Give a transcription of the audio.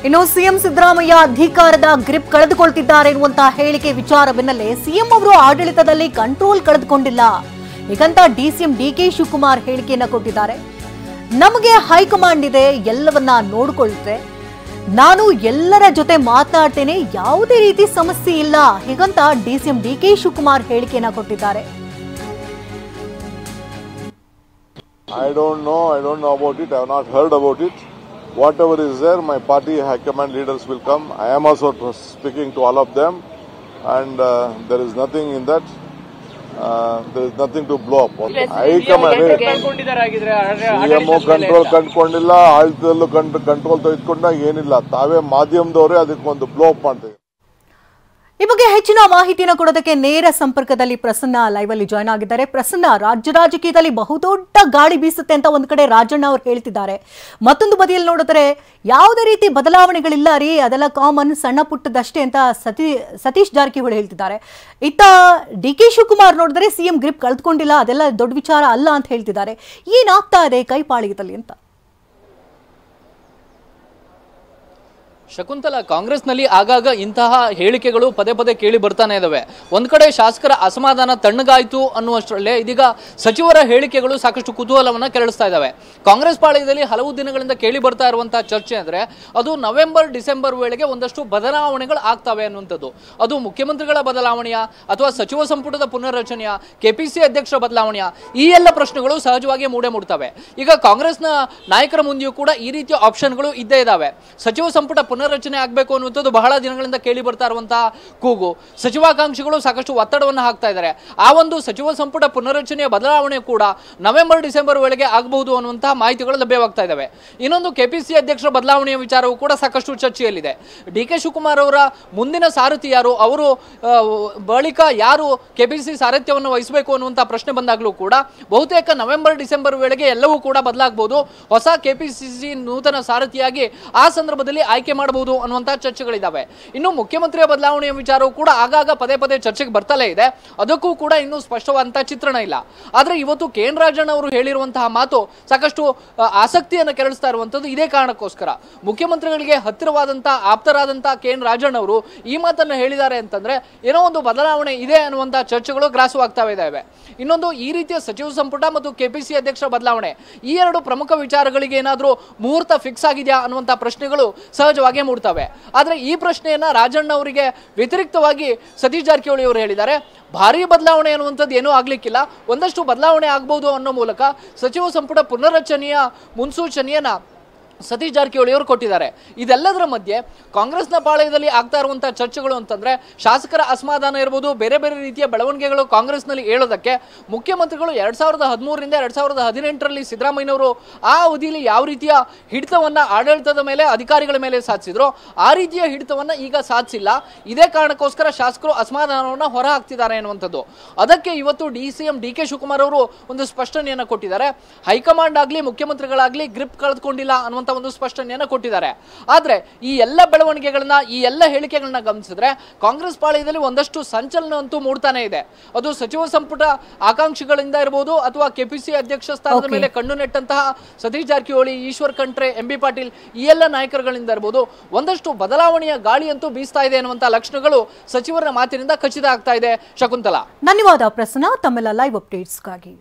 ಇನ್ನು ಸಿಎಂ ಸಿದ್ದರಾಮಯ್ಯ ಅಧಿಕಾರದ ಗ್ರಿಪ್ ಕಳೆದುಕೊಳ್ಳುತ್ತಿದ್ದಾರೆ ಎನ್ನುವಂತ ಹೇಳಿಕೆ ವಿಚಾರ ಬೆನ್ನಲ್ಲೇ ಸಿಎಂ ಅವರು ಆಡಳಿತದಲ್ಲಿ ಕಂಟ್ರೋಲ್ ಕಳೆದುಕೊಂಡಿಲ್ಲ ಹೀಗಂತ ಡಿಸಿಎಂ ಡಿಕೆ ಶಿವಕುಮಾರ್ ಹೇಳಿಕೆಯನ್ನ ಕೊಟ್ಟಿದ್ದಾರೆ. ನಮಗೆ ಹೈಕಮಾಂಡ್ ಇದೆ, ಎಲ್ಲವನ್ನ ನೋಡಿಕೊಳ್ಳುತ್ತೆ, ನಾನು ಎಲ್ಲರ ಜೊತೆ ಮಾತನಾಡ್ತೇನೆ, ಯಾವುದೇ ರೀತಿ ಸಮಸ್ಯೆ ಇಲ್ಲ ಹೀಗಂತ ಡಿಸಿಎಂ ಡಿಕೆ ಶಿವಕುಮಾರ್ ಹೇಳಿಕೆಯನ್ನ ಕೊಟ್ಟಿದ್ದಾರೆ. I don't know about it. I have not heard about it. Whatever is there, my party high command leaders will come. I am also speaking to all of them, and there is nothing in that. There is nothing to blow up. High command CMO control ಕಂಡುಕೊಂಡಿಲ್ಲ, ಆಳ್ತದಲ್ಲೂ control ತೆಗೆದುಕೊಂಡಾಗ ಏನಿಲ್ಲ. ತಾವೇ ಮಾಧ್ಯಮದವರೇ ಅದಕ್ಕೊಂದು blow up ಮಾಡ್ತೀವಿ. ಈ ಬಗ್ಗೆ ಹೆಚ್ಚಿನ ಮಾಹಿತಿಯನ್ನು ಕೊಡೋದಕ್ಕೆ ನೇರ ಸಂಪರ್ಕದಲ್ಲಿ ಪ್ರಸನ್ನ ಲೈವ್ ಅಲ್ಲಿ ಜಾಯ್ನ್ ಆಗಿದ್ದಾರೆ. ಪ್ರಸನ್ನ, ರಾಜ್ಯ ರಾಜಕೀಯದಲ್ಲಿ ಬಹುದೊಡ್ಡ ಗಾಳಿ ಬೀಸುತ್ತೆ ಅಂತ ಒಂದ್ ಕಡೆ ರಾಜಣ್ಣ ಅವರು ಹೇಳ್ತಿದ್ದಾರೆ, ಮತ್ತೊಂದು ಬದಿಯಲ್ಲಿ ನೋಡಿದ್ರೆ ಯಾವುದೇ ರೀತಿ ಬದಲಾವಣೆಗಳಿಲ್ಲ ರೀ, ಅದೆಲ್ಲ ಕಾಮನ್, ಸಣ್ಣ ಪುಟ್ಟದಷ್ಟೇ ಅಂತ ಸತೀಶ್ ಜಾರಕಿಹೊಳಿ ಹೇಳ್ತಿದ್ದಾರೆ. ಇತ್ತ ಡಿ ಕೆ ಶಿವಕುಮಾರ್ ನೋಡಿದ್ರೆ ಸಿಎಂ ಗ್ರಿಪ್ ಕಳೆದುಕೊಂಡಿಲ್ಲ, ಅದೆಲ್ಲ ದೊಡ್ಡ ವಿಚಾರ ಅಲ್ಲ ಅಂತ ಹೇಳ್ತಿದ್ದಾರೆ. ಏನಾಗ್ತಾ ಇದೆ ಕೈಪಾಳಿಗೆದಲ್ಲಿ ಅಂತ? ಶಕುಂತಲಾ, ಕಾಂಗ್ರೆಸ್ನಲ್ಲಿ ಆಗಾಗ ಇಂತಹ ಹೇಳಿಕೆಗಳು ಪದೇ ಪದೇ ಕೇಳಿ ಬರ್ತಾನೆ ಇದಾವೆ. ಒಂದ್ ಕಡೆ ಶಾಸಕರ ಅಸಮಾಧಾನ ತಣ್ಣಗಾಯ್ತು ಅನ್ನುವಷ್ಟರಲ್ಲೇ ಇದೀಗ ಸಚಿವರ ಹೇಳಿಕೆಗಳು ಸಾಕಷ್ಟು ಕುತೂಹಲವನ್ನ ಕೆರಳಿಸ್ತಾ ಇದಾವೆ. ಕಾಂಗ್ರೆಸ್ ಪಾಳ್ಯದಲ್ಲಿ ಹಲವು ದಿನಗಳಿಂದ ಕೇಳಿ ಬರ್ತಾ ಇರುವಂತಹ ಚರ್ಚೆ ಅಂದ್ರೆ ಅದು ನವೆಂಬರ್ ಡಿಸೆಂಬರ್ ವೇಳೆಗೆ ಒಂದಷ್ಟು ಬದಲಾವಣೆಗಳು ಆಗ್ತವೆ ಅನ್ನುವಂಥದ್ದು. ಅದು ಮುಖ್ಯಮಂತ್ರಿಗಳ ಬದಲಾವಣೆಯ ಅಥವಾ ಸಚಿವ ಸಂಪುಟದ ಪುನರ್ರಚನೆಯ, ಕೆಪಿಸಿ ಅಧ್ಯಕ್ಷರ ಬದಲಾವಣೆಯ, ಈ ಎಲ್ಲ ಪ್ರಶ್ನೆಗಳು ಸಹಜವಾಗಿ ಮೂಡ್ತವೆ. ಈಗ ಕಾಂಗ್ರೆಸ್ನ ನಾಯಕರ ಮುಂದೆಯೂ ಕೂಡ ಈ ರೀತಿಯ ಆಪ್ಷನ್ಗಳು ಇದ್ದೇ ಇದಾವೆ. ಸಚಿವ ಸಂಪುಟ ಪುನರ್ರಚನೆ ಆಗಬೇಕು ಅನ್ನುವಂಥದ್ದು ಬಹಳ ದಿನಗಳಿಂದ ಕೇಳಿ ಬರ್ತಾ ಇರುವಂತಹ ಕೂಗು. ಸಚಿವಾಕಾಂಕ್ಷಿಗಳು ಸಾಕಷ್ಟು ಒತ್ತಡವನ್ನು ಹಾಕ್ತಾ ಇದ್ದಾರೆ. ಆ ಒಂದು ಸಚಿವ ಸಂಪುಟ ಪುನರ್ರಚನೆಯ ಬದಲಾವಣೆ ಕೂಡ ನವೆಂಬರ್ ಡಿಸೆಂಬರ್ ವೇಳೆಗೆ ಆಗಬಹುದು ಅನ್ನುವಂತಹ ಮಾಹಿತಿಗಳು ಲಭ್ಯವಾಗ್ತಾ ಇದ್ದಾವೆ. ಇನ್ನೊಂದು ಕೆಪಿಸಿ ಅಧ್ಯಕ್ಷರ ಬದಲಾವಣೆಯ ವಿಚಾರವೂ ಕೂಡ ಸಾಕಷ್ಟು ಚರ್ಚೆಯಲ್ಲಿದೆ. ಡಿ ಕೆ ಶಿವಕುಮಾರ್ ಅವರ ಮುಂದಿನ ಸಾರಥಿ ಯಾರು, ಅವರು ಬಳಿಕ ಯಾರು ಕೆಪಿಸಿ ಸಾರಥ್ಯವನ್ನು ವಹಿಸಬೇಕು ಅನ್ನುವಂತಹ ಪ್ರಶ್ನೆ ಬಂದಾಗಲೂ ಕೂಡ ಬಹುತೇಕ ನವೆಂಬರ್ ಡಿಸೆಂಬರ್ ವೇಳೆಗೆ ಎಲ್ಲವೂ ಕೂಡ ಬದಲಾಗಬಹುದು. ಹೊಸ ಕೆಪಿಸಿಸಿ ನೂತನ ಸಾರಥಿಯಾಗಿ ಆ ಸಂದರ್ಭದಲ್ಲಿ ಆಯ್ಕೆ ಮಾಡಬಹುದು ಅನ್ನುವಂತಹ ಚರ್ಚೆಗಳಿದ್ದಾವೆ. ಇನ್ನು ಮುಖ್ಯಮಂತ್ರಿಯ ಬದಲಾವಣೆಯ ವಿಚಾರವೂ ಕೂಡ ಆಗಾಗ ಪದೇ ಪದೇ ಚರ್ಚೆಗೆ ಬರ್ತಲೇ ಇದೆ. ಅದಕ್ಕೂ ಕೂಡ ಇನ್ನೂ ಸ್ಪಷ್ಟವಾದಂತಹ ಚಿತ್ರಣ ಇಲ್ಲ. ಆದ್ರೆ ಇವತ್ತು ಕೆ ಎನ್ ರಾಜಣ್ಣ ಅವರು ಹೇಳಿರುವಂತಹ ಮಾತು ಸಾಕಷ್ಟು ಆಸಕ್ತಿಯನ್ನು ಕೆರಳಿಸ್ತಾ ಇರುವಂತದ್ದು ಇದೇ ಕಾರಣಕ್ಕೋಸ್ಕರ. ಮುಖ್ಯಮಂತ್ರಿಗಳಿಗೆ ಹತ್ತಿರವಾದಂತಹ ಆಪ್ತರಾದಂತಹ ಕೆ ಎನ್ ರಾಜಣ್ಣ ಅವರು ಈ ಮಾತನ್ನು ಹೇಳಿದ್ದಾರೆ ಅಂತಂದ್ರೆ ಏನೋ ಒಂದು ಬದಲಾವಣೆ ಇದೆ ಅನ್ನುವಂತಹ ಚರ್ಚೆಗಳು ಗ್ರಾಸವಾಗ್ತಾ ಇದ್ದಾವೆ. ಇನ್ನೊಂದು, ಈ ರೀತಿಯ ಸಚಿವ ಸಂಪುಟ ಮತ್ತು ಕೆಪಿಸಿ ಅಧ್ಯಕ್ಷರ ಬದಲಾವಣೆ, ಈ ಎರಡು ಪ್ರಮುಖ ವಿಚಾರಗಳಿಗೆ ಏನಾದರೂ ಮುಹೂರ್ತ ಫಿಕ್ಸ್ ಆಗಿದೆಯಾ ಅನ್ನುವಂತಹ ಪ್ರಶ್ನೆಗಳು ಸಹಜವಾಗಿ ಮೂಡ್ತವೆ. ಆದ್ರೆ ಈ ಪ್ರಶ್ನೆಯನ್ನ ರಾಜಣ್ಣ ಅವರಿಗೆ ವ್ಯತಿರಿಕ್ತವಾಗಿ ಸತೀಶ್ ಜಾರಕಿಹೊಳಿ ಅವರು ಹೇಳಿದ್ದಾರೆ. ಭಾರಿ ಬದಲಾವಣೆ ಅನ್ನುವಂಥದ್ದು ಏನೂ ಆಗ್ಲಿಕ್ಕಿಲ್ಲ, ಒಂದಷ್ಟು ಬದಲಾವಣೆ ಆಗಬಹುದು ಅನ್ನೋ ಮೂಲಕ ಸಚಿವ ಸಂಪುಟ ಪುನರ್ರಚನೆಯ ಮುನ್ಸೂಚನೆಯನ್ನ ಸತೀಶ್ ಜಾರಕಿಹೊಳಿ ಅವರು ಕೊಟ್ಟಿದ್ದಾರೆ. ಇದೆಲ್ಲದರ ಮಧ್ಯೆ ಕಾಂಗ್ರೆಸ್ನ ಪಾಳಯದಲ್ಲಿ ಆಗ್ತಾ ಇರುವಂತಹ ಚರ್ಚೆಗಳು ಅಂತಂದ್ರೆ ಶಾಸಕರ ಅಸಮಾಧಾನ ಇರಬಹುದು, ಬೇರೆ ಬೇರೆ ರೀತಿಯ ಬೆಳವಣಿಗೆಗಳು ಕಾಂಗ್ರೆಸ್ನಲ್ಲಿ ಹೇಳೋದಕ್ಕೆ ಮುಖ್ಯಮಂತ್ರಿಗಳು 2013ರಿಂದ 2018ರಲ್ಲಿ ಸಿದ್ದರಾಮಯ್ಯನವರು ಆ ಅವಧಿಯಲ್ಲಿ ಯಾವ ರೀತಿಯ ಹಿಡಿತವನ್ನ ಆಡಳಿತದ ಮೇಲೆ, ಅಧಿಕಾರಿಗಳ ಮೇಲೆ ಸಾಧಿಸಿದ್ರು, ಆ ರೀತಿಯ ಹಿಡಿತವನ್ನ ಈಗ ಸಾಧಿಸಿಲ್ಲ. ಇದೇ ಕಾರಣಕ್ಕೋಸ್ಕರ ಶಾಸಕರು ಅಸಮಾಧಾನವನ್ನ ಹೊರ ಹಾಕ್ತಿದ್ದಾರೆ ಅನ್ನುವಂಥದ್ದು. ಅದಕ್ಕೆ ಇವತ್ತು ಸಿಎಂ ಡಿ ಕೆ ಶಿವಕುಮಾರ್ ಅವರು ಒಂದು ಸ್ಪಷ್ಟನೆಯನ್ನ ಕೊಟ್ಟಿದ್ದಾರೆ. ಹೈಕಮಾಂಡ್ ಆಗ್ಲಿ ಮುಖ್ಯಮಂತ್ರಿಗಳಾಗ್ಲಿ ಗ್ರಿಪ್ ಕಳೆದುಕೊಂಡಿಲ್ಲ ಅನ್ನುವಂಥ ಒಂದು ಸ್ಪಷ್ಟನೆಯನ್ನು ಕೊಟ್ಟಿದ್ದಾರೆ. ಆದ್ರೆ ಈ ಎಲ್ಲ ಬೆಳವಣಿಗೆಗಳನ್ನ, ಈ ಎಲ್ಲ ಹೇಳಿಕೆಗಳನ್ನ ಗಮನಿಸಿದ್ರೆ ಕಾಂಗ್ರೆಸ್ ಪಾಳ್ಯದಲ್ಲಿ ಒಂದಷ್ಟು ಸಂಚಲನ ಅಂತೂ ಮೂಡ್ತಾನೆ ಇದೆ. ಅದು ಸಚಿವ ಸಂಪುಟ ಆಕಾಂಕ್ಷಿಗಳಿಂದ ಇರಬಹುದು ಅಥವಾ ಕೆಪಿಸಿ ಅಧ್ಯಕ್ಷ ಸ್ಥಾನದ ಮೇಲೆ ಕಣ್ಣು ನೆಟ್ಟಂತಹ ಸತೀಶ್ ಜಾರಕಿಹೊಳಿ, ಈಶ್ವರ್ ಖಂಡ್ರೆ, ಎಂಬಿ ಪಾಟೀಲ್, ಈ ಎಲ್ಲ ನಾಯಕರುಗಳಿಂದ ಇರಬಹುದು. ಒಂದಷ್ಟು ಬದಲಾವಣೆಯ ಗಾಳಿ ಅಂತೂ ಬೀಸ್ತಾ ಇದೆ ಅನ್ನುವಂತಹ ಲಕ್ಷಣಗಳು ಸಚಿವರ ಮಾತಿನಿಂದ ಖಚಿತ ಆಗ್ತಾ ಇದೆ. ಶಕುಂತಲಾ, ಧನ್ಯವಾದ ಪ್ರಸನ್ನ, ತಮ್ಮೆಲ್ಲ ಲೈವ್ ಅಪ್ಡೇಟ್ಸ್ಗಾಗಿ.